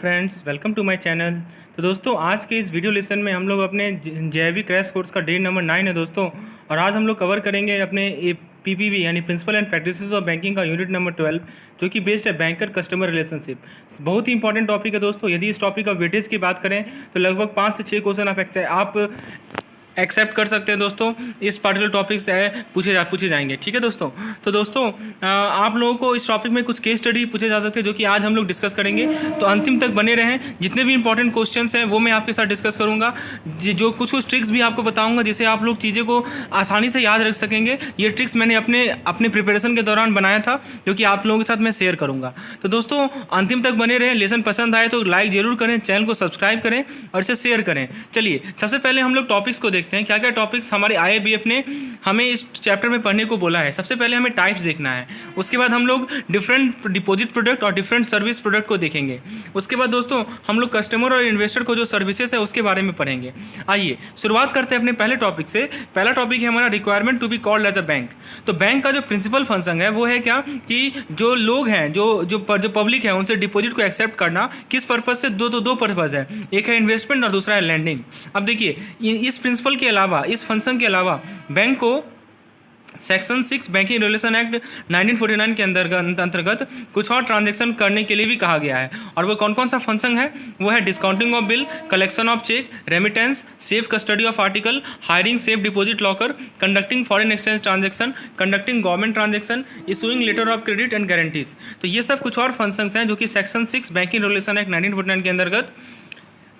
Friends, welcome to my channel. तो दोस्तों, आज के इस वीडियो लेसन में हम लोग अपने जेईई क्रैश कोर्स का डे नंबर 9 है दोस्तों। और आज हम लोग कवर करेंगे अपने पीपीबी यानी principles and practices of banking का यूनिट नंबर 12, जो कि बेस्ड है बैंकर कस्टमर रिलेशनशिप। बहुत ही इंपॉर्टेंट टॉपिक है दोस्तों। यदि इस टॉपिक का वेटेज की बात करें तो लगभग 5 से 6 क्वेश्चन आप एक्सेप्ट कर सकते हैं दोस्तों। इस पर्टिकुलर टॉपिक से पूछे जाएंगे, ठीक है दोस्तों। तो दोस्तों, आप लोगों को इस टॉपिक में कुछ केस स्टडी पूछे जा सकते हैं, जो कि आज हम लोग डिस्कस करेंगे। तो अंतिम तक बने रहें। जितने भी इंपॉर्टेंट क्वेश्चंस हैं वो मैं आपके साथ डिस्कस करूंगा। जो कुछ ट्रिक्स भी आपको बताऊंगा, जिससे आप लोग चीज़ें को आसानी से याद रख सकेंगे। ये ट्रिक्स मैंने अपने प्रिपरेशन के दौरान बनाया था, जो कि आप लोगों के साथ मैं शेयर करूंगा। तो दोस्तों, अंतिम तक बने रहें। लेसन पसंद आए तो लाइक जरूर करें, चैनल को सब्सक्राइब करें और इसे शेयर करें। चलिए, सबसे पहले हम लोग टॉपिक्स को देखते हैं। क्या क्या टॉपिक्स हमारे आईएबीएफ ने हमें इस चैप्टर में पढ़ने को बोला है। सबसे पहले हमें टाइप्स देखना है। उसके बाद हम लोग डिफरेंट डिपॉजिट प्रोडक्ट और डिफरेंट सर्विस प्रोडक्ट को देखेंगे। उसके बाद दोस्तों, हम लोग कस्टमर और इन्वेस्टर को जो सर्विसेज है उसके बारे में पढ़ेंगे। आइए शुरुआत करते हैं अपने पहले टॉपिक से। पहला टॉपिक है हमारा requirement to be called as a bank. तो बैंक का जो प्रिंसिपल फंक्शन है वो है क्या, कि जो लोग हैं, जो पब्लिक है, उनसे डिपॉजिट को एक्सेप्ट करना। किस पर्पज से? दो पर्पज है। एक है इन्वेस्टमेंट और दूसरा है लैंडिंग। अब देखिए, इस प्रिंसिपल के अलावा, इस फंक्शन के अलावा बैंक को सेक्शन 6 बैंकिंग रेगुलेशन एक्ट 1949 के अंतर्गत कुछ और ट्रांजैक्शन करने के लिए भी कहा गया है। और वो कौन कौन सा फंक्शन है? वो है discounting of bill, collection of cheque, remittance, safe custody of article, hiring safe deposit locker, conducting foreign exchange transaction, conducting government transaction, issuing letter of credit and guarantees. तो ये सब कुछ और फंक्शंस हैं जो कि सेक्शन 6 बैंकिंग रेगुलेशन एक्ट 1949 के अंतर्गत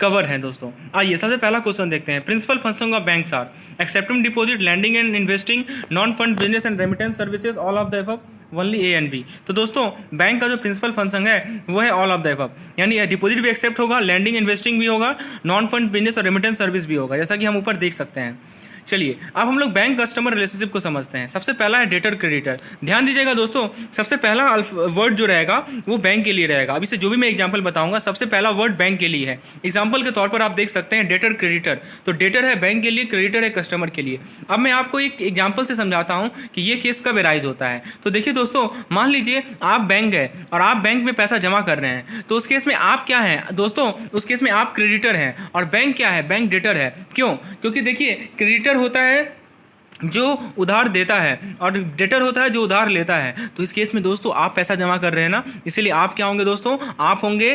कवर है दोस्तों। आइए सबसे पहला क्वेश्चन देखते हैं। Principal function of banks are accepting deposit, lending and investing, non fund business and remittance services, all of the above, only A and B. तो दोस्तों, बैंक का जो प्रिंसिपल फंक्शन है वो है ऑल ऑफ द अबव, यानी deposit भी accept होगा, लैंडिंग इन्वेस्टिंग भी होगा, नॉन फंड बिजनेस और रेमिटेंस सर्विस भी होगा, जैसा कि हम ऊपर देख सकते हैं। चलिए, अब हम लोग बैंक कस्टमर रिलेशनशिप को समझते हैं। सबसे पहला है डेटर क्रेडिटर। ध्यान दीजिएगा दोस्तों, सबसे पहला वर्ड जो रहेगा वो बैंक के लिए रहेगा। अभी से जो भी मैं एग्जांपल बताऊंगा, सबसे पहला वर्ड बैंक के लिए है। एग्जांपल के तौर पर आप देख सकते हैं डेटर क्रेडिटर। तो डेटर है बैंक के लिए, क्रेडिटर है कस्टमर के लिए। अब मैं आपको एक एग्जाम्पल से समझाता हूं कि ये केस कब एराइज होता है। तो देखिए दोस्तों, मान लीजिए आप बैंक है और आप बैंक में पैसा जमा कर रहे हैं। तो उस केस में आप क्या है दोस्तों? उस केस में आप क्रेडिटर हैं और बैंक क्या है? बैंक डेटर है। क्यों? क्योंकि देखिए, क्रेडिटर होता है जो उधार देता है और डेटर होता है जो उधार लेता है। तो इस केस में दोस्तों, आप पैसा जमा कर रहे हैं ना, इसीलिए आप क्या होंगे दोस्तों? आप होंगे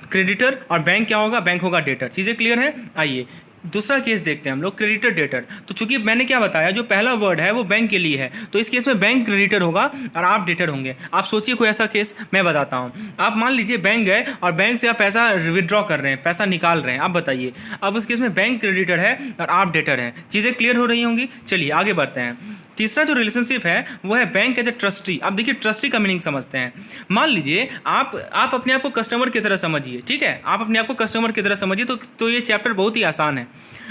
क्रेडिटर और बैंक क्या होगा? बैंक होगा डेटर। चीजें क्लियर है? आइए दूसरा केस देखते हैं हम लोग, क्रेडिटर डेटर। तो चूंकि मैंने क्या बताया, जो पहला वर्ड है वो बैंक के लिए है, तो इस केस में बैंक क्रेडिटर होगा और आप डेटर होंगे। आप सोचिए कोई ऐसा केस, मैं बताता हूं। आप मान लीजिए बैंक गए और बैंक से आप पैसा विड्रॉ कर रहे हैं, पैसा निकाल रहे हैं। आप बताइए, अब उस केस में बैंक क्रेडिटर है और आप डेटर हैं। चीजें क्लियर हो रही होंगी। चलिए आगे बढ़ते हैं। तीसरा जो रिलेशनशिप है वो है बैंक एज ए ट्रस्टी। अब देखिए, ट्रस्टी का मीनिंग समझते हैं। मान लीजिए आप अपने आप को कस्टमर की तरह समझिए, ठीक है? आप अपने आप को कस्टमर की तरह समझिए। तो ये चैप्टर बहुत ही आसान है।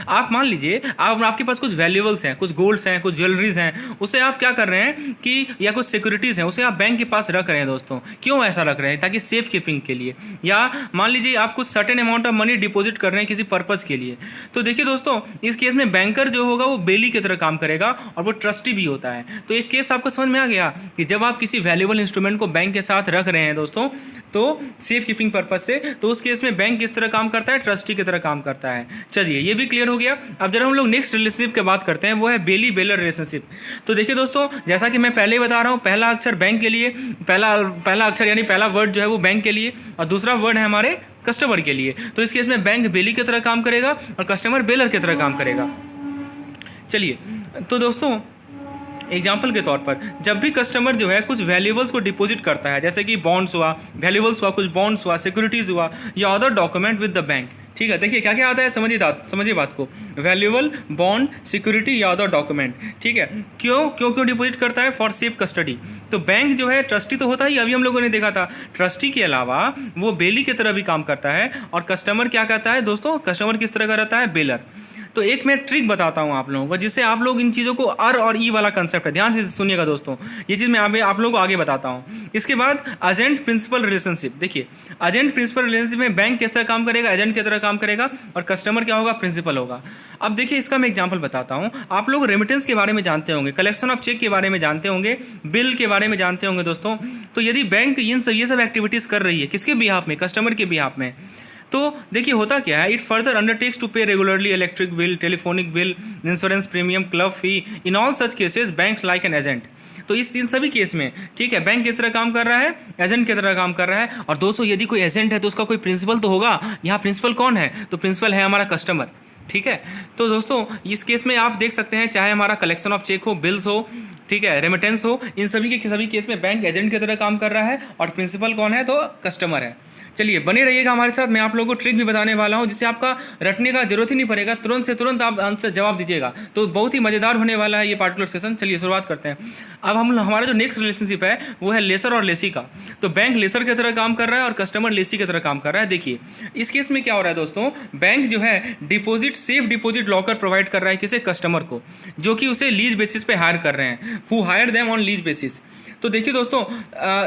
आप मान लीजिए आपके पास कुछ वैल्यूएबल्स हैं, कुछ गोल्ड्स हैं, कुछ ज्वेलरीज हैं, उसे आप क्या कर रहे हैं कि, या कुछ सिक्योरिटीज हैं, उसे आप बैंक के पास रख रहे हैं दोस्तों। क्यों ऐसा रख रहे हैं? ताकि सेफ कीपिंग के लिए। या मान लीजिए आप कुछ certain amount of money deposit कर रहे हैं किसी पर्पज के लिए। तो देखिए दोस्तों, इस केस में बैंकर जो होगा वो बेली की तरह काम करेगा और वो ट्रस्टी भी होता है। तो एक केस आपको समझ में आ गया कि जब आप किसी वैल्यूएबल इंस्ट्रूमेंट को बैंक के साथ रख रहे हैं दोस्तों, तो सेफ कीपिंग पर्पज से, तो उस केस में बैंक किस तरह काम करता है? ट्रस्टी की तरह काम करता है। चलिए, ये भी क्लियर हो गया। अब जरा हम लोग नेक्स्ट रिलेशनशिप की बात करते हैं, वो है बेली बेलर रिलेशनशिप। तो देखिए दोस्तों, जैसा कि मैं पहले ही बता रहा हूं, पहला अक्षर बैंक के लिए, पहला अक्षर यानी पहला वर्ड जो है वो बैंक के लिए और दूसरा वर्ड है हमारे कस्टमर के लिए। तो इस केस में बैंक बेली की तरह काम करेगा और कस्टमर बेलर की तरह काम करेगा। चलिए, तो दोस्तों एग्जाम्पल के तौर पर, जब भी कस्टमर जो है कुछ वैल्यूएबल्स को डिपॉजिट करता है, जैसे कि बॉन्ड्स हुआ, वैल्यूएबल्स हुआ, कुछ बॉन्ड्स हुआ, सिक्योरिटीज हुआ, या other document with the bank, ठीक है? देखिए क्या क्या आता है, समझिए बात को। वैल्यूएबल, बॉन्ड, सिक्योरिटी या अदर डॉक्यूमेंट, ठीक है? क्यों डिपॉजिट करता है? For safe custody. तो बैंक जो है ट्रस्टी तो होता ही, अभी हम लोगों ने देखा था। ट्रस्टी के अलावा वो बेली की तरह भी काम करता है। और कस्टमर क्या कहता है दोस्तों? कस्टमर किस तरह का रहता है? बेलर। तो एक मैं ट्रिक बताता हूं आप लोगों को, जिससे आप लोग इन चीज़ों को और ई वाला कंसेप्ट है, ध्यान से सुनिएगा दोस्तों, ये चीज़ मैं आप लोगों को आगे बताता हूं। इसके बाद एजेंट प्रिंसिपल रिलेशनशिप। देखिए एजेंट प्रिंसिपल रिलेशनशिप में बैंक किस तरह काम करेगा, एजेंट की तरह काम करेगा, और कस्टमर क्या होगा, प्रिंसिपल होगा। अब देखिए इसका मैं एग्जांपल बताता हूं। आप लोग रेमिटेंस के बारे में जानते होंगे, कलेक्शन ऑफ चेक के बारे में जानते होंगे, बिल के बारे में जानते होंगे दोस्तों। तो यदि बैंक ये सब एक्टिविटीज कर रही है, किसके बिहाफ में, कस्टमर के बिहाफ में, तो देखिए होता क्या है, इट फर्दर अंडरटेक्स टू पे regularly electric bill, telephonic bill, insurance premium, club fee. In all such cases bank like an agent. तो इन सभी केस में, ठीक है, बैंक किस तरह काम कर रहा है, एजेंट की तरह काम कर रहा है। और दोस्तों यदि कोई एजेंट है तो उसका कोई प्रिंसिपल तो होगा। यहाँ प्रिंसिपल कौन है, तो प्रिंसिपल है हमारा कस्टमर, ठीक है। तो दोस्तों इस केस में आप देख सकते हैं, चाहे हमारा कलेक्शन ऑफ चेक हो, बिल्स हो, ठीक है, रेमिटेंस हो, इन सभी के सभी केस में बैंक एजेंट की तरह काम कर रहा है, और प्रिंसिपल कौन है, तो कस्टमर है। चलिए बने रहिएगा हमारे साथ, मैं आप लोगों को ट्रिक भी बताने वाला हूं, जिससे आपका रटने का जरूरत ही नहीं पड़ेगा, तुरंत से तुरंत आप आंसर जवाब दीजिएगा। तो बहुत ही मजेदार होने वाला है ये पार्टिकुलर सेशन। चलिए शुरुआत करते हैं। अब हमारा जो नेक्स्ट रिलेशनशिप है वो है लेसर और लेसी का। तो बैंक लेसर की तरह काम कर रहा है और कस्टमर लेसी की तरह काम कर रहा है। देखिए इस केस में क्या हो रहा है दोस्तों, बैंक जो है deposit, safe deposit locker provide कर रहा है किसे, कस्टमर को, जो कि उसे लीज बेसिस पे हायर कर रहे हैं, who hire them on lease basis. तो देखिए दोस्तों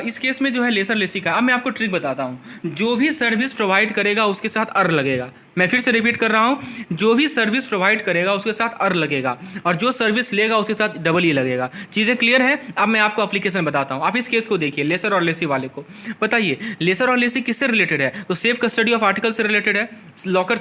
इस केस में जो है लेसर लेसी का, अब मैं आपको ट्रिक बताता हूं। जो भी सर्विस प्रोवाइड करेगा उसके साथ अर्र लगेगा। मैं फिर से रिपीट कर रहा हूं, जो भी सर्विस प्रोवाइड करेगा उसके साथ अर्र लगेगा, और जो सर्विस लेगा उसके साथ डबल ई लगेगा। चीजें क्लियर है। अब मैं आपको एप्लीकेशन बताता हूं। आप इस केस को देखिए, लेसर और लेसी वाले को बताइए, लेसर और लेसी किससे रिलेटेड है, तो सेफ कस्टडी ऑफ आर्टिकल से रिलेटेड है, लॉकर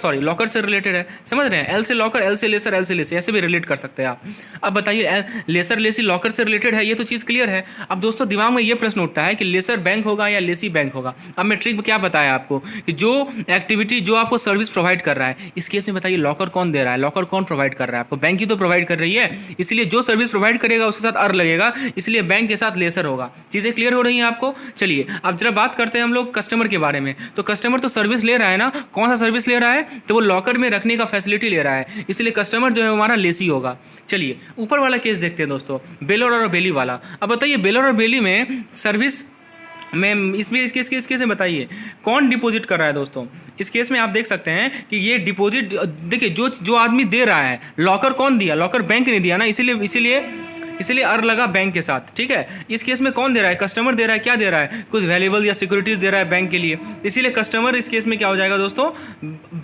से रिलेटेड है, समझ रहे हैं, एल से लॉकर, एल से लेसर, एल से लेसी, ऐसे भी रिलेट कर सकते हैं आप। अब बताइए लेसर लेसी लॉकर से रिलेटेड है, ये तो चीज क्लियर है। अब दोस्तों दिमाग में ये प्रश्न उठता है कि लेसर बैंक होगा या लेसी बैंक होगा। अब मैं ट्रिक क्या बताया आपको कि जो एक्टिविटी, जो आपको सर्विस प्रोवाइड कर रहा है, इस केस में बताइए लॉकर कौन दे रहा है, लॉकर कौन प्रोवाइड कर रहा है आपको, बैंक ही तो प्रोवाइड कर रही है। इसलिए जो सर्विस प्रोवाइड करेगा उसके साथ अर्र लगेगा, इसलिए बैंक के साथ लेसर होगा। चीजें क्लियर हो रही हैं आपको। चलिए अब जरा बात करते हैं हम लोग कस्टमर के बारे में। तो कस्टमर तो सर्विस ले रहा है ना, कौन सा सर्विस ले रहा है, तो वो लॉकर में रखने का फैसिलिटी ले रहा है, इसलिए कस्टमर जो है हमारा लेसी होगा। चलिए ऊपर वाला केस देखते हैं दोस्तों, बेलर और बेली वाला। अब बताइए बेलर और बेली में सर्विस में इस केस में बताइए कौन डिपॉजिट कर रहा है दोस्तों। इस केस में आप देख सकते हैं कि ये डिपॉजिट, देखिए जो आदमी दे रहा है, लॉकर कौन दिया, लॉकर बैंक ने दिया ना, इसीलिए अर्र लगा बैंक के साथ, ठीक है। इस केस में कौन दे रहा है, कस्टमर दे रहा है। क्या दे रहा है, कुछ वैल्यूएबल या सिक्योरिटीज दे रहा है बैंक के लिए, इसीलिए कस्टमर इस केस में क्या हो जाएगा दोस्तों,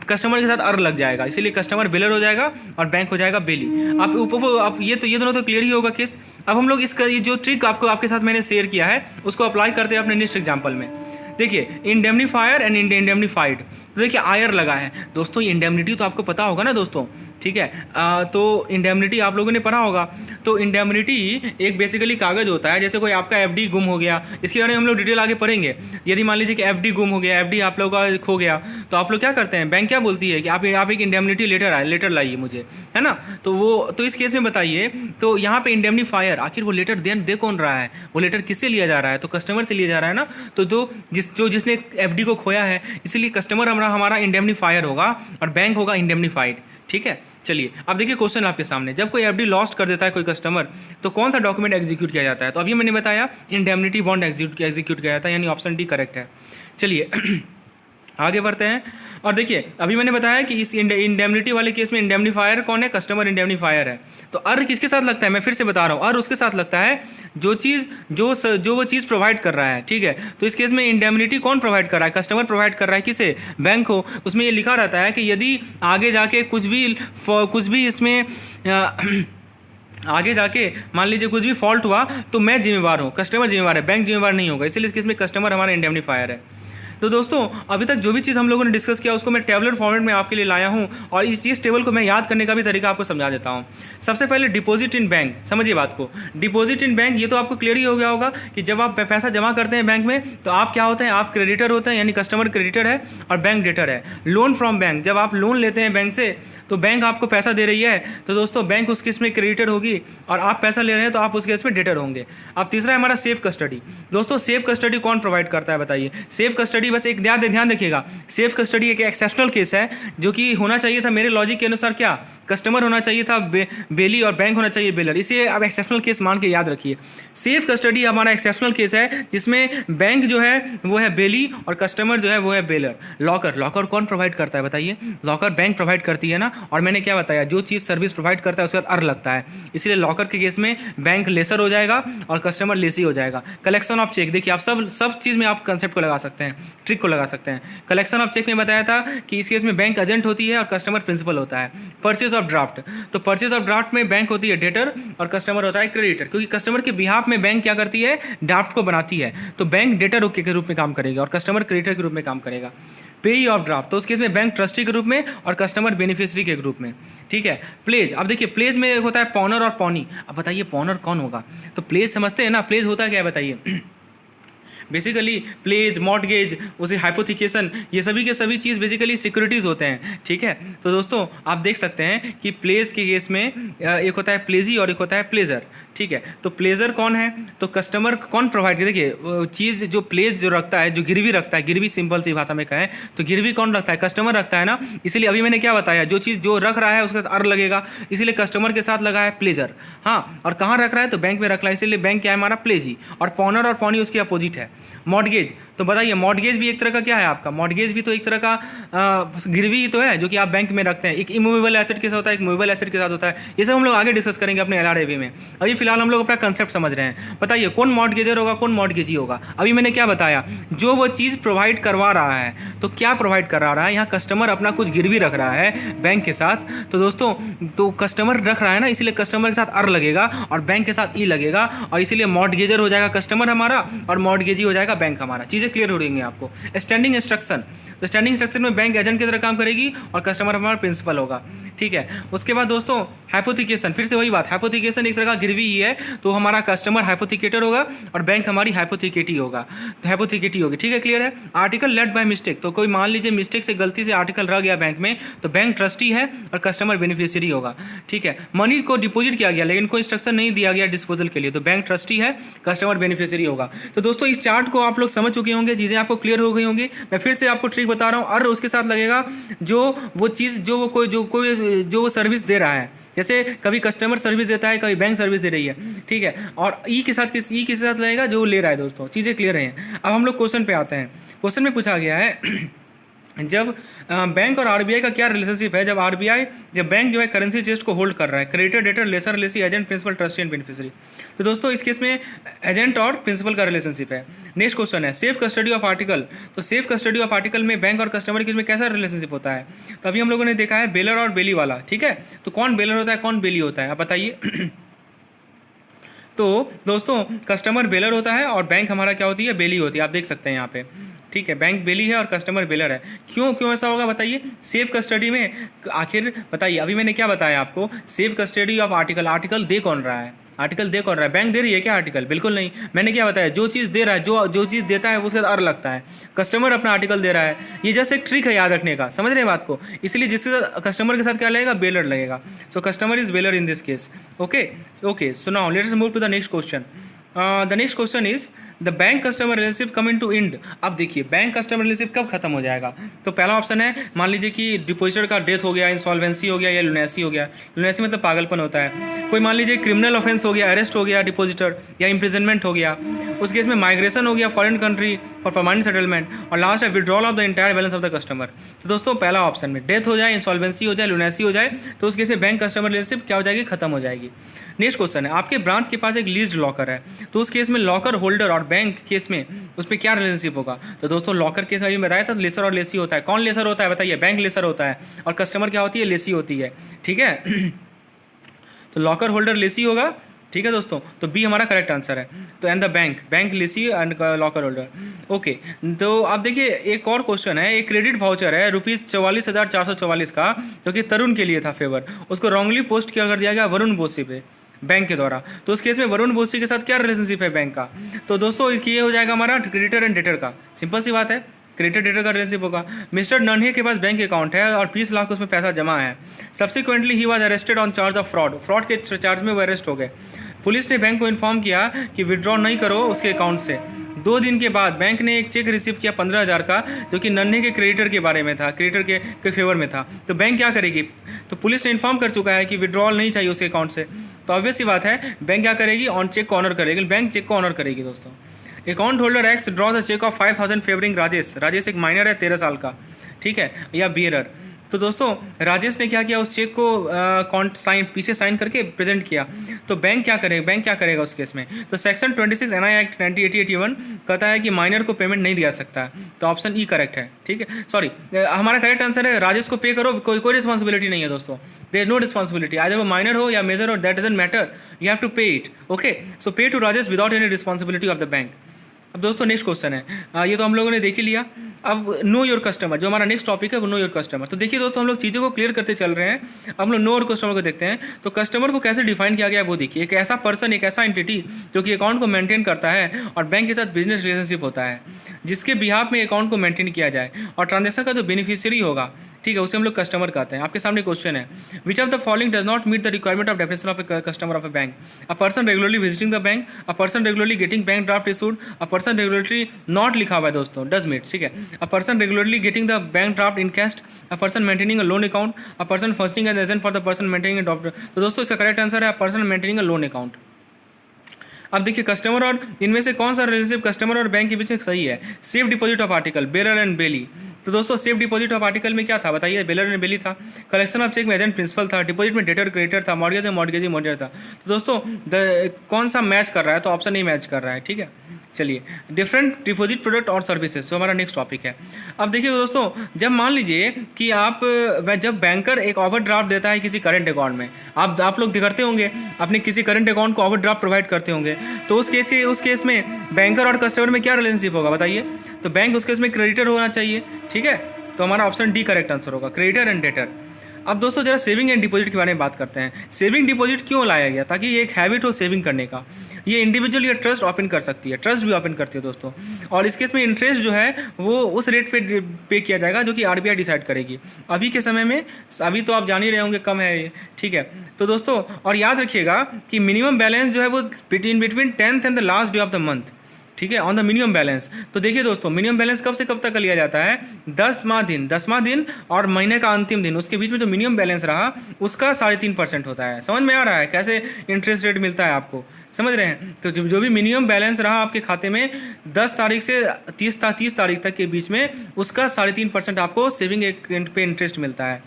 कस्टमर के साथ अर्र लग जाएगा, इसीलिए कस्टमर बिलर हो जाएगा और बैंक हो जाएगा बेली। आप ये दोनों तो क्लियर ही होगा केस। अब हम लोग इसका ये जो ट्रिक आपके साथ मैंने शेयर किया है उसको अप्लाई करते हैं अपने नेक्स्ट एग्जाम्पल में। देखिए इंडेमनीफायर एंड इंडेमनीफाइड। तो देखिए आयर लगा है दोस्तों, इंडेमनिटी तो आपको पता होगा ना दोस्तों, ठीक है। तो इंडेमनिटी आप लोगों ने पढ़ा होगा। तो इंडेमनिटी एक बेसिकली कागज होता है, जैसे कोई आपका एफडी गुम हो गया, इसके बारे में हम लोग डिटेल आगे पढ़ेंगे। यदि मान लीजिए कि एफडी गुम हो गया, एफडी आप लोग का खो गया, तो आप लोग क्या करते हैं, बैंक क्या बोलती है कि आप एक इंडेमनिटी लेटर लाइए मुझे, है ना। तो इस केस में बताइए, तो यहाँ पे इंडेमनीफायर, आखिर वो लेटर दे कौन रहा है, वो लेटर किससे लिया जा रहा है, तो कस्टमर से लिया जा रहा है ना। तो जिसने एफडी को खोया है, इसीलिए कस्टमर हमारा इंडेमनीफायर होगा और बैंक होगा इंडेमनीफाइड, ठीक है। चलिए अब देखिए क्वेश्चन आपके सामने, जब कोई एफडी लॉस्ट कर देता है कोई कस्टमर, तो कौन सा डॉक्यूमेंट एग्जीक्यूट किया जाता है, तो अभी मैंने बताया इंडेमनिटी बॉन्ड एग्जीक्यूट किया जाता है, यानी ऑप्शन डी करेक्ट है। चलिए आगे बढ़ते हैं। और देखिए अभी मैंने बताया कि इस इंडेमनिटी वाले केस में इंडेमनीफायर कौन है, कस्टमर इंडेमनीफायर है। तो अर्र किसके साथ लगता है, मैं फिर से बता रहा हूं, अर्र उसके साथ लगता है जो वो चीज प्रोवाइड कर रहा है, ठीक है। तो इस केस में इंडेमनिटी कौन प्रोवाइड कर रहा है, कस्टमर प्रोवाइड कर रहा है, किसे, बैंक को। उसमें ये लिखा रहता है कि यदि आगे जाके कुछ भी इसमें आगे जाके मान लीजिए कुछ भी फॉल्ट हुआ तो मैं जिम्मेवार हूं, कस्टमर जिम्मेवार है, बैंक जिम्मेवार नहीं होगा, इसलिए इस केस में कस्टमर हमारा इंडेमनीफायर है। तो दोस्तों अभी तक जो भी चीज़ हम लोगों ने डिस्कस किया उसको मैं टेबलर फॉर्मेट में आपके लिए लाया हूं, और इस टेबल को मैं याद करने का भी तरीका आपको समझा देता हूं। सबसे पहले डिपॉजिट इन बैंक, समझिए बात को, डिपॉजिट इन बैंक ये तो आपको क्लियर ही हो गया होगा कि जब आप पैसा जमा करते हैं बैंक में तो आप क्या होते हैं, आप क्रेडिटर होते हैं, यानी कस्टमर क्रेडिटर है और बैंक डेटर है। लोन फ्रॉम बैंक, जब आप लोन लेते हैं बैंक से तो बैंक आपको पैसा दे रही है, तो दोस्तों बैंक उस केस में क्रेडिटर होगी और आप पैसा ले रहे हैं तो आप उस केस में डेटर होंगे। अब तीसरा है हमारा सेफ कस्टडी। दोस्तों सेफ कस्टडी कौन प्रोवाइड करता है बताइए, सेफ कस्टडी कस्टडी बस एक ध्यान रखिएगा, सेफ कस्टडी एक एक्सेप्शनल केस है जो कि होना चाहिए था मेरे लॉजिक के अनुसार क्या, कस्टमर होना चाहिए था बेली और बैंक होना चाहिए बेलर, इसे आप एक्सेप्शनल केस मान के याद रखिए। सेफ कस्टडी हमारा एक्सेप्शनल केस है जिसमें बैंक जो है वो है बेली और कस्टमर जो है वो है बेलर। लॉकर कौन प्रोवाइड करता है बताइए, लॉकर बैंक प्रोवाइड करती है ना, और मैंने क्या बताया, जो चीज़ सर्विस प्रोवाइड करता है उसके बाद अर्थ लगता है, इसलिए लॉकर के केस में बैंक लेसर हो जाएगा और कस्टमर लेसी हो जाएगा। कलेक्शन ऑफ चेक, देखिए आप सब चीज़ में आप कंसेप्ट को लगा सकते हैं, ट्रिक को लगा सकते हैं। कलेक्शन ऑफ चेक में बताया था कि इस केस में बैंक एजेंट होती है और कस्टमर प्रिंसिपल होता है। परचेज ऑफ ड्राफ्ट, तो परचेज ऑफ ड्राफ्ट में बैंक होती है डेटर और कस्टमर होता है क्रेडिटर, क्योंकि कस्टमर के बिहाफ में बैंक क्या करती है, ड्राफ्ट को बनाती है, तो बैंक डेटर के रूप में काम करेगा और कस्टमर क्रेडिटर के रूप में काम करेगा। पेई ऑफ ड्राफ्ट, तो उस केस में बैंक ट्रस्टी के रूप में और कस्टमर बेनिफिशियरी के रूप में, ठीक है। प्लेज, अब देखिए प्लेज में होता है पॉनर और पॉनी, अब बताइए पॉनर कौन होगा, तो प्लेज समझते हैं ना, प्लेज होता क्या है बताइए बेसिकली प्लेज, मॉर्टगेज, उसे हाइपोथिकेशन, ये सभी के सभी चीज़ बेसिकली सिक्योरिटीज होते हैं, ठीक है। तो दोस्तों आप देख सकते हैं कि प्लेज के केस में एक होता है प्लेजी और एक होता है प्लेजर, ठीक है। तो प्लेजर कौन है, तो कस्टमर कौन प्रोवाइड, देखिए चीज़ जो प्लेज जो रखता है, जो गिरवी रखता है, गिरवी सिंपल सी भाषा में कहें तो गिरवी कौन रखता है, कस्टमर रखता है ना, इसलिए अभी मैंने क्या बताया, जो चीज़ जो रख रहा है उसके साथ अर्थ लगेगा, इसलिए कस्टमर के साथ लगा है प्लेजर, हाँ, और कहाँ रख रहा है तो बैंक में रख रहा है, इसलिए बैंक क्या है हमारा प्लेजी, और पॉनर और पॉनी उसके अपोजिट है। मॉर्टगेज, तो बताइए मॉर्टगेज भी एक तरह का क्या है आपका, मॉर्टगेज भी तो एक तरह का गिरवी ही तो है जो कि आप बैंक में रखते हैं, एक इमूवेबल एसेट के साथ होता है, एक मूवेबल एसेट के साथ होता है, ये सब हम लोग आगे डिस्कस करेंगे अपने LRAV में, अभी फिलहाल हम लोग अपना कंसेप्ट समझ रहे हैं। बताइए कौन मॉर्टगेजर होगा, कौन मॉर्टगेजी होगा, अभी मैंने क्या बताया, जो वो चीज़ प्रोवाइड करवा रहा है, तो क्या प्रोवाइड करा रहा है, यहाँ कस्टमर अपना कुछ गिरवी रख रहा है बैंक के साथ, तो दोस्तों तो कस्टमर रख रहा है ना, इसलिए कस्टमर के साथ अर्थ लगेगा और बैंक के साथ ई लगेगा, और इसीलिए मॉर्टगेजर हो जाएगा कस्टमर हमारा और मॉर्टगेजी हो जाएगा बैंक हमारा। चीज़ें क्लियर हो रही हैं आपको। स्टैंडिंग इंस्ट्रक्शन, तो स्टैंडिंग इंस्ट्रक्शन में बैंक एजेंट की तरह काम करेगी और कस्टमर हमारा प्रिंसिपल होगा, ठीक है। उसके बाद दोस्तों हाइपोथिकेशन, फिर से वही बात, हाइपोथिकेशन एक तरह का गिरवी ही है, तो हमारा कस्टमर हाइपोथिकेटर होगा और बैंक हमारी हाइपोथिकेटी होगा, तो हाइपोथिकेटी होगी, ठीक है, क्लियर है। आर्टिकल लेट बाय मिस्टेक, तो कोई मान लीजिए मिस्टेक से गलती से आर्टिकल रह गया बैंक में, तो बैंक ट्रस्टी है और कस्टमर बेनिफिशियरी होगा, ठीक है। मनी को डिपॉजिट किया गया लेकिन कोई इंस्ट्रक्शन नहीं दिया गया डिस्पोजल के लिए, तो बैंक ट्रस्टी है, कस्टमर बेनिफिशियरी होगा। तो दोस्तों इस चार्ट को आप लोग समझ चुके होंगे, चीजें आपको क्लियर हो गई होंगी। मैं फिर से आपको ट्रिक बता रहा हूँ, और उसके साथ लगेगा जो वो चीज़ जो वो सर्विस दे रहा है, जैसे कभी कस्टमर सर्विस देता है, कभी बैंक सर्विस दे रही है, ठीक है, और ई के साथ लगेगा जो ले रहा है। दोस्तों चीज़ें क्लियर हैं। अब हम लोग क्वेश्चन पे आते हैं। क्वेश्चन में पूछा गया है जब बैंक और आरबीआई का क्या रिलेशनशिप है, जब बैंक जो है करेंसी चेस्ट को होल्ड कर रहा है, creditor, debtor, lessor, lessee, agent, principal, trustee and beneficiary. तो दोस्तों इस केस में एजेंट और प्रिंसिपल का रिलेशनशिप है। नेक्स्ट क्वेश्चन है सेफ कस्टडी ऑफ आर्टिकल, तो सेफ कस्टडी ऑफ आर्टिकल में बैंक और कस्टमर के बीच में कैसा रिलेशनशिप होता है, तो अभी हम लोगों ने देखा है बेलर और बेली वाला, ठीक है। तो कौन बेलर होता है, कौन बेली होता है, आप बताइए तो दोस्तों कस्टमर बेलर होता है और बैंक हमारा क्या होती है, बेली होती है, आप देख सकते हैं यहाँ पे, ठीक है। बैंक बेली है और कस्टमर बेलर है। क्यों ऐसा होगा बताइए, सेफ कस्टडी में आखिर बताइए, अभी मैंने क्या बताया आपको, सेफ कस्टडी ऑफ आर्टिकल दे कौन रहा है, बैंक दे रही है क्या आर्टिकल, बिल्कुल नहीं। मैंने क्या बताया, जो चीज़ दे रहा है, जो चीज़ देता है उसके साथ अर्थ लगता है, कस्टमर अपना आर्टिकल दे रहा है, ये जस्ट एक ट्रिक है याद रखने का, समझ रहे हैं बात को, इसलिए जिसके साथ कस्टमर के साथ क्या लगेगा, बेलर लगेगा। So customer is bailor in this case, okay. So now let's move to the next question. The next question is the bank customer relationship come in to end. अब देखिए बैंक कस्टमर रिलेशनशिप कब खत्म हो जाएगा, तो पहला option है, मान लीजिए कि डिपोजिटर का डेथ हो गया, इंसॉल्वेंसी हो गया या लुनेसी हो गया, लुनेसी मतलब पागलपन होता है, कोई मान लीजिए क्रिमिनल ऑफेंस हो गया, अरेस्ट हो गया डिपोजिटर, या इम्प्रिजनमेंट हो गया, उस केस में माइग्रेशन हो गया foreign country for permanent settlement, और लास्ट है withdrawal of the entire balance of the customer. तो दोस्तों पहला ऑप्शन में डेथ हो जाए, इंसॉल्वेंसी हो जाए, लुनेसी हो जाए, तो उस केस में बैंक कस्टमर रिलेशनशिप क्या हो जाएगी, खत्म हो जाएगी। नेक्स्ट क्वेश्चन है, आपके ब्रांच के पास एक लीज्ड लॉकर है, तो उस केस में लॉकर होल्डर और बैंक केस में उसमें क्या रिलेशनशिप होगा, तो दोस्तों लॉकर केस में बताया था लेसर और लेसी होता है। कौन लेसर होता है बताइए, बैंक लेसर होता है, और कस्टमर क्या होती है, लेसी होती है, ठीक है। तो लॉकर होल्डर लेसी होगा, ठीक है दोस्तों, तो बी हमारा करेक्ट आंसर है। तो and the bank lessee and locker holder, okay. तो आप देखिए एक और क्वेश्चन है, एक क्रेडिट वाउचर है ₹44,444 का, जो कि तरुण के लिए था फेवर, उसको रॉन्गली पोस्ट किया कर दिया गया वरुण बोसी पे बैंक के द्वारा, तो उस केस में वरुण बोसी के साथ क्या रिलेशनशिप है बैंक का, तो दोस्तों ये हो जाएगा हमारा क्रेडिटर एंड डेटर का, सिंपल सी बात है, क्रेडिटर डेटर का रिलेशनशिप होगा। मिस्टर नन्हे के पास बैंक अकाउंट है और 20 लाख उसमें पैसा जमा है। Subsequently he was arrested on charge of fraud के चार्ज में वो अरेस्ट हो गए। पुलिस ने बैंक को इन्फॉर्म किया कि विड्रॉ नहीं करो उसके अकाउंट से, 2 दिन के बाद बैंक ने एक चेक रिसीव किया 15,000 का, जो कि नन्हे के क्रेडिटर के बारे में था, क्रेडिटर के फेवर में था। तो बैंक क्या करेगी? तो पुलिस ने इन्फॉर्म कर चुका है कि विड्रॉल नहीं चाहिए उसके अकाउंट से। तो ऑब्वियस सी बात है, बैंक क्या करेगी? ऑन चेक को ऑनर करेगी। बैंक चेक को ऑनर करेगी दोस्तों। Account holder X draws a cheque of 5,000 favouring Rajesh. Rajesh एक माइनर है, 13 साल का, ठीक है, या बियरर। तो दोस्तों राजेश ने क्या किया? उस चेक को पीछे साइन करके प्रेजेंट किया। तो बैंक क्या करेगा उस केस में? तो सेक्शन 26 NI एक्ट 1981 कहता है कि माइनर को पेमेंट नहीं दिया सकता है। तो ऑप्शन ई करेक्ट है, ठीक है। सॉरी, हमारा करेक्ट आंसर है राजेश को पे करो, कोई रिस्पॉन्सिबिलिटी नहीं है दोस्तों। There is no responsibility, either वो माइनर हो या मेजर हो, that doesn't matter, you have to pay it. Okay, so pay to Rajesh without any responsibility of the bank. अब दोस्तों नेक्स्ट क्वेश्चन है, ये तो हम लोगों ने देख ही लिया। अब नो योर कस्टमर, जो हमारा नेक्स्ट टॉपिक है वो नो योर कस्टमर। तो देखिए दोस्तों, हम लोग चीज़ों को क्लियर करते चल रहे हैं। अब हम लोग नो योर कस्टमर को देखते हैं। तो कस्टमर को कैसे डिफाइन किया गया है वो देखिए। एक ऐसा पर्सन, एक ऐसा एंटिटी जो कि अकाउंट को मेंटेन करता है और बैंक के साथ बिजनेस रिलेशनशिप होता है, जिसके बिहाफ में अकाउंट को मेंटेन किया जाए, और ट्रांजेक्शन का जो बेनिफिशियरी होगा, ठीक है, उसे हम लोग कस्टमर कहते हैं। आपके सामने क्वेश्चन है, which of the following does not meet the requirement of definition of a customer of a bank? A person regularly visiting the bank, a person regularly getting bank draft issued, a person regularly not लिखा हुआ है दोस्तों, does meet, ठीक है। A person regularly getting the bank draft in cash, a person maintaining a loan account, a person functioning as agent for the person maintaining a doctor. तो दोस्तों इसका correct answer है person maintaining a loan account. अब देखिए, customer और इनमें से कौन सा रिलेशनशिप कस्टमर और बैंक के बीच सही है? Safe deposit of article, bailor and bailee. तो दोस्तों सेफ डिपॉजिट ऑफ आर्टिकल में क्या था बताइए? बेलर एंड बेली था। कलेक्शन ऑफ चेक में एजेंट प्रिंसिपल था। डिपॉजिट में डेटर क्रेडिटर था। मॉर्गेज में मॉर्गेजी मॉर्गेज था। तो दोस्तों कौन सा मैच कर रहा है? तो ऑप्शन नहीं मैच कर रहा है, ठीक है। चलिए, डिफरेंट डिपॉजिट प्रोडक्ट और सर्विसेज, जो हमारा नेक्स्ट टॉपिक है। अब देखिए दोस्तों, जब मान लीजिए कि जब बैंकर एक ओवरड्राफ्ट देता है किसी करंट अकाउंट में, आप लोग करते होंगे अपने किसी करंट अकाउंट को ओवरड्राफ्ट प्रोवाइड करते होंगे, तो उस केस में बैंकर और कस्टमर में क्या रिलेशनशिप होगा बताइए? तो बैंक उस केस में क्रेडिटर होना चाहिए, ठीक है। तो हमारा ऑप्शन डी करेक्ट आंसर होगा, क्रेडिटर एंड डेटर। अब दोस्तों जरा सेविंग एंड डिपॉजिट के बारे में बात करते हैं। सेविंग डिपॉजिट क्यों लाया गया? ताकि ये एक हैबिट हो सेविंग करने का। ये इंडिविजुअल या ट्रस्ट ओपन कर सकती है, ट्रस्ट भी ओपन करती है दोस्तों। और इस केस में इंटरेस्ट जो है वो उस रेट पे किया जाएगा जो कि RBI डिसाइड करेगी। अभी के समय में, अभी तो आप जान ही रहे होंगे कम है ये, ठीक है। तो दोस्तों और याद रखिएगा कि मिनिमम बैलेंस जो है वो between 10th and the last day of the month, ठीक है, ऑन द मिनिमम बैलेंस। तो देखिए दोस्तों, मिनिमम बैलेंस कब से कब तक का लिया जाता है? 10वां दिन और महीने का अंतिम दिन, उसके बीच में जो मिनिमम बैलेंस रहा उसका 3.5% होता है। समझ में आ रहा है कैसे इंटरेस्ट रेट मिलता है आपको? समझ रहे हैं? तो जो भी मिनिमम बैलेंस रहा आपके खाते में 10 तारीख से 30 तारीख तक के बीच में, उसका 3.5% आपको सेविंग अकाउंट पे इंटरेस्ट मिलता है।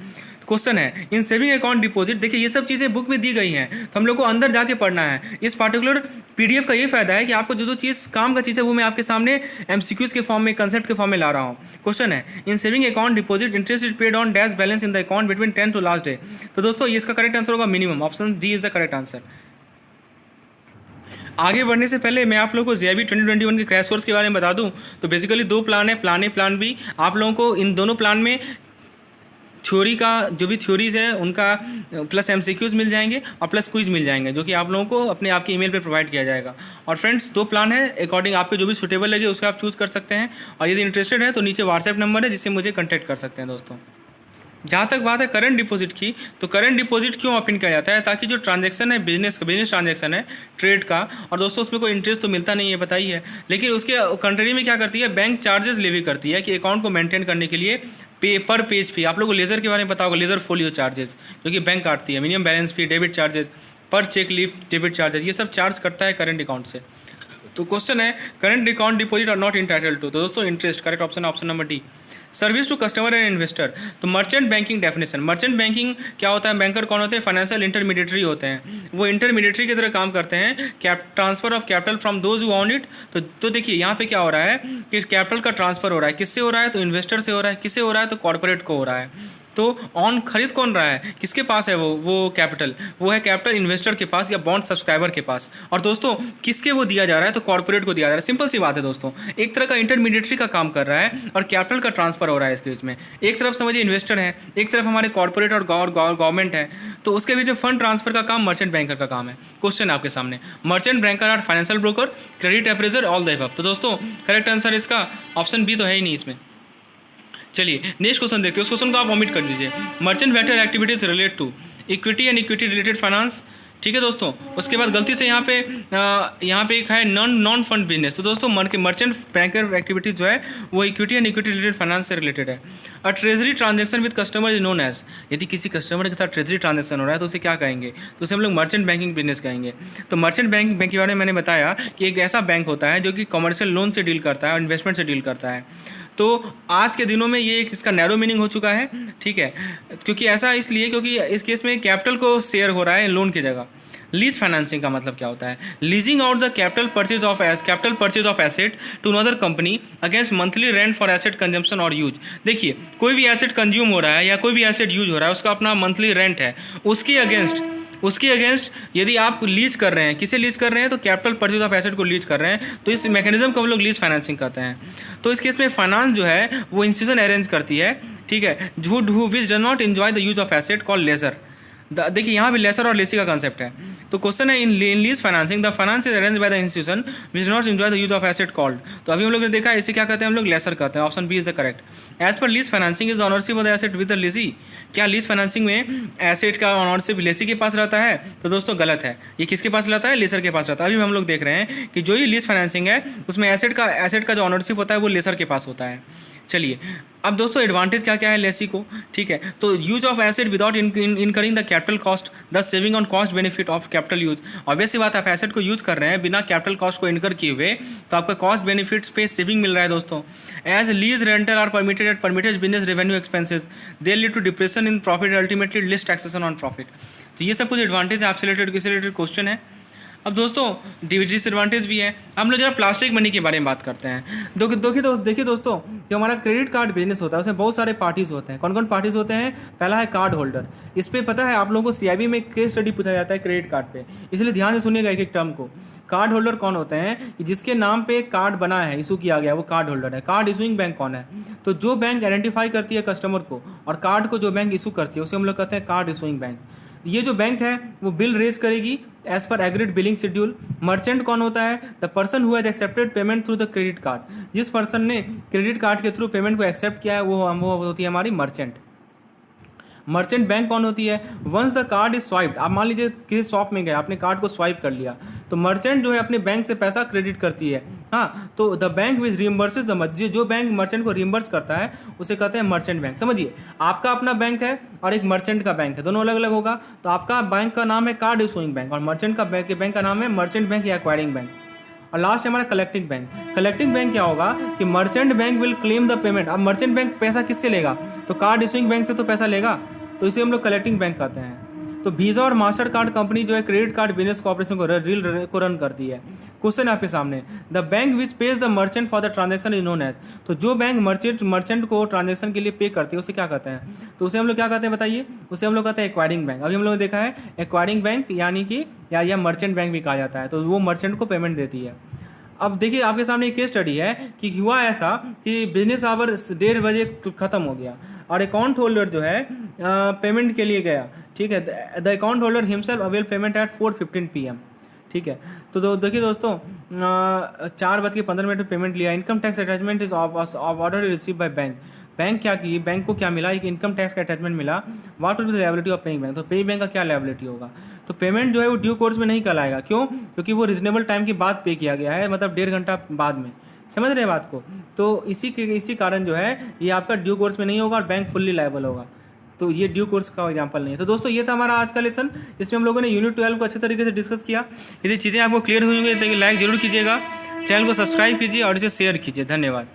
क्वेश्चन है, इन सेविंग अकाउंट डिपॉजिट, देखिए ये सब चीज़ें बुक में दी गई हैं, तो हम लोग को अंदर जाके पढ़ना है। इस पार्टिकुलर PDF का ये फायदा है कि आपको जो चीज़ काम का चीज़ है वो मैं आपके सामने MCQs के फॉर्म में, कंसेप्ट के फॉर्म में ला रहा हूँ। क्वेश्चन है, in saving account deposit interest is paid on dash balance in the account between 10 to last day. तो दोस्तों ये इसका करेक्ट आंसर होगा minimum, option D is the correct answer. आगे बढ़ने से पहले मैं आप लोगों को JIB 2021 के क्रैश कोर्स के बारे में बता दूं। तो बेसिकली 2 प्लान है, प्लान ए प्लान बी। आप लोगों को इन दोनों प्लान में थ्योरी का जो भी थ्योरीज है उनका प्लस MCQs मिल जाएंगे और प्लस क्विज मिल जाएंगे, जो कि आप लोगों को अपने आपके ईमेल पे प्रोवाइड किया जाएगा। और फ्रेंड्स 2 प्लान है, अकॉर्डिंग आपको जो भी सुटेबल लगे उसको आप चूज कर सकते हैं। और यदि इंटरेस्टेड है तो नीचे WhatsApp नंबर है जिससे मुझे कॉन्टैक्ट कर सकते हैं दोस्तों। जहाँ तक बात है करंट डिपॉजिट की, तो करंट डिपॉजिट क्यों ओपन किया जाता है? ताकि जो ट्रांजैक्शन है बिजनेस ट्रांजैक्शन है, ट्रेड का, और दोस्तों उसमें कोई इंटरेस्ट तो मिलता नहीं है बताइए, लेकिन उसके कंट्री में क्या करती है, बैंक चार्जेस लेवी करती है कि अकाउंट को मेंटेन करने के लिए पर पेज फी। आप लोगों को लेजर के बारे में पता होगा, लेजर फोलियो चार्जेस जो कि बैंक काटती है, मिनिमम बैलेंस फी, डेबिट चार्जेस, पर चेक लीफ डेबिट चार्जेस, ये सब चार्ज करता है करंट अकाउंट से। तो क्वेश्चन है, current account deposit are not entitled to. तो दोस्तों interest correct option, option number D. Service to customer and investor, तो merchant banking definition, merchant banking क्या होता है? बैंकर कौन होते हैं? फाइनेंशियल इंटरमीडिएटरी होते हैं। वो इंटरमीडिएटरी की तरह काम करते हैं, transfer of capital from those who own it. तो देखिए यहाँ पे क्या हो रहा है कि कैपिटल का ट्रांसफर हो रहा है, किससे हो रहा है? तो इन्वेस्टर से हो रहा है। किससे हो रहा है? तो कॉर्पोरेट को हो रहा है। तो ऑन खरीद कौन रहा है? किसके पास है वो कैपिटल? वो है कैपिटल इन्वेस्टर के पास या बॉन्ड सब्सक्राइबर के पास। और दोस्तों किसके वो दिया जा रहा है? तो कॉर्पोरेट को दिया जा रहा है। सिंपल सी बात है दोस्तों, एक तरह का इंटरमीडिएटरी का काम कर रहा है और कैपिटल का ट्रांसफर हो रहा है इसके इसमें। एक तरफ समझिए इन्वेस्टर है, एक तरफ हमारे कॉर्पोरेट और गवर्नमेंट है, तो उसके बीच में फंड ट्रांसफर का काम मर्चेंट बैंकर का काम है। क्वेश्चन आपके सामने, merchant banker are financial broker, credit appraiser, all the above. तो दोस्तों करेक्ट आंसर इसका ऑप्शन बी तो है ही नहीं इसमें। चलिए नेक्स्ट क्वेश्चन देखते हैं, उस क्वेश्चन को आप ओमिट कर दीजिए। Merchant vector activities related to equity and equity related finance, ठीक है दोस्तों। उसके बाद गलती से यहाँ पे एक है नॉन फंड बिजनेस। तो दोस्तों मर्चेंट बैंकर एक्टिविटीज जो है वो equity and equity related finance से रिलेटेड है। और treasury transaction with customer is known as, यदि किसी कस्टमर के साथ ट्रेजरी ट्रांजेक्शन हो रहा है तो उसे क्या कहेंगे, तो उसे हम लोग मर्चेंट बैंकिंग बिजनेस कहेंगे। तो मर्चेंट बैंक के बारे में मैंने बताया कि एक ऐसा बैंक होता है जो कि कमर्शियल लोन से डील करता है और इन्वेस्टमेंट से डील करता है। तो आज के दिनों में ये एक इसका नैरो मीनिंग हो चुका है, ठीक है, क्योंकि ऐसा इसलिए क्योंकि इस केस में कैपिटल को शेयर हो रहा है लोन की जगह। लीज फाइनेंसिंग का मतलब क्या होता है, leasing out the capital purchase of asset to another company against monthly rent for asset consumption और यूज। देखिए कोई भी एसेट कंज्यूम हो रहा है या कोई भी एसेट यूज हो रहा है, उसका अपना मंथली रेंट है, उसके अगेंस्ट यदि आप लीज कर रहे हैं, किसे लीज कर रहे हैं, तो कैपिटल परचेज ऑफ एसेट को लीज कर रहे हैं, तो इस मैकेनिज्म को हम लोग लीज फाइनेंसिंग कहते हैं। तो इस केस में फाइनेंस जो है वो इंस्टीट्यूशन अरेंज करती है, ठीक है, which does not enjoy the use of asset called laser. देखिए यहाँ भी लेसर और लेसी का कंसेप्ट है। तो क्वेश्चन है in lease financing the finance is arrange by the institution which not enjoy the use of asset called. तो अभी हम लोग ने देखा इसे क्या कहते हैं, हम लोग लेसर कहते हैं। Option B is the correct. As per lease financing is the ownership of the asset with the lessee. क्या लीज फाइनेंसिंग में एसेट का ऑनरशिप लेसी के पास रहता है, तो दोस्तों गलत है। ये किसके पास रहता है, लेसर के पास रहता है। अभी हम लोग देख रहे हैं कि जो ये लीज फाइनेंसिंग है उसमें एसेट का जो ऑनरशिप होता है वो लेसर के पास होता है। चलिए अब दोस्तों एडवांटेज क्या क्या है लेसी को, ठीक है, तो use of asset without incurring the capital cost, the saving on cost benefit of capital use. Obvious सी बात है, आप एसेट को यूज कर रहे हैं बिना कैपिटल कॉस्ट को इनकर किए हुए, तो आपका कॉस्ट बेनिफिट्स पे सेविंग मिल रहा है दोस्तों। As lease rental are permitted at permitted business revenue expenses they lead to depression in profit ultimately list taxation on profit. तो ये सब कुछ एडवांटेज आपसे रिलेटेड क्वेश्चन है। अब दोस्तों डिसएडवांटेज भी है। हम लोग जरा प्लास्टिक मनी के बारे में बात करते हैं। देखिए दोस्तों, जो हमारा क्रेडिट कार्ड बिजनेस होता है उसमें बहुत सारे पार्टीज होते हैं। कौन कौन पार्टीज होते हैं, पहला है कार्ड होल्डर। इस पे पता है आप लोगों को सीआईबी में केस स्टडी पूछा जाता है क्रेडिट कार्ड पे, इसलिए ध्यान से सुनिएगा एक एक टर्म को। कार्ड होल्डर कौन होते हैं, जिसके नाम पे कार्ड बना है, इशू किया गया, वो कार्ड होल्डर है। कार्ड इशूइंग बैंक कौन है, तो जो बैंक आइडेंटिफाई करती है कस्टमर को और कार्ड को जो बैंक इशू करती है उसे हम लोग कहते हैं कार्ड इशूइंग बैंक। ये जो बैंक है वो बिल रेज करेगी as per agreed billing schedule. Merchant कौन होता है, the person who has accepted payment through the credit card. जिस पर्सन ने क्रेडिट कार्ड के थ्रू पेमेंट को एक्सेप्ट किया है वो होती है हमारी मर्चेंट। मर्चेंट बैंक कौन होती है, once the card is swiped. आप मान लीजिए किसी शॉप में गए, आपने कार्ड को स्वाइप कर लिया, तो मर्चेंट जो है अपने बैंक से पैसा क्रेडिट करती है। हाँ, तो द बैंक विच रियम्बर्सेस द, जो बैंक मर्चेंट को रियम्बर्स करता है उसे कहते हैं मर्चेंट बैंक। समझिए, आपका अपना बैंक है और एक मर्चेंट का बैंक है, दोनों अलग अलग होगा। तो आपका बैंक का नाम है कार्ड इशूइंग बैंक और मर्चेंट का बैंक का नाम है मर्चेंट बैंक या एक्वायरिंग बैंक। और लास्ट है हमारा कलेक्टिंग बैंक। कलेक्टिंग बैंक क्या होगा कि merchant bank will claim the payment. अब मर्चेंट बैंक पैसा किससे लेगा, तो कार्ड इशूइंग बैंक से तो पैसा लेगा, तो इसे हम लोग कलेक्टिंग बैंक कहते हैं। तो वीजा और मास्टर कार्ड कंपनी जो है क्रेडिट कार्ड बिजनेस कॉर्पोरेशन को रन करती है। क्वेश्चन आपके सामने, the bank which pays the merchant for the transaction is known as. तो जो बैंक मर्चेंट को ट्रांजेक्शन के लिए पे करती है उसे क्या कहते हैं, तो उसे हम लोग क्या कहते हैं बताइए, उसे हम लोग कहते हैं एक्वायरिंग बैंक। अभी हम लोगों ने देखा है एक्वायरिंग बैंक यानी कि या मर्चेंट बैंक भी कहा जाता है, तो वो मर्चेंट को पेमेंट देती है। अब देखिए आपके सामने एक केस स्टडी है कि हुआ ऐसा कि बिजनेस आवर 1:30 बजे खत्म हो गया और अकाउंट होल्डर जो है पेमेंट के लिए गया, ठीक है। The account holder himself avail payment at 4:15 PM, ठीक है। तो देखिए दोस्तों 4:15 में पेमेंट लिया। Income tax attachment is order receive by bank. Bank क्या की, बैंक को क्या मिला, एक इनकम टैक्स का अटैचमेंट मिला। What will be the liability of paying bank, तो पेइंग बैंक का क्या लायबिलिटी होगा, तो पेमेंट जो है वो ड्यू कोर्स में नहीं कहलाएगा। क्यों, क्योंकि वो रीजनेबल टाइम के बाद पे किया गया है, मतलब 1.5 घंटा बाद में। समझ रहे हैं बात को, तो इसी कारण जो है ये आपका ड्यू कोर्स में नहीं होगा और बैंक फुल्ली लायबल होगा। तो ये ड्यू कोर्स का एग्जांपल नहीं है। तो दोस्तों ये था हमारा आज का लेसन, इसमें हम लोगों ने यूनिट 12 को अच्छे तरीके से डिस्कस किया। यदि चीज़ें आपको क्लियर हुई होंगी तो लाइक जरूर कीजिएगा, चैनल को सब्सक्राइब कीजिए और इसे शेयर कीजिए। धन्यवाद।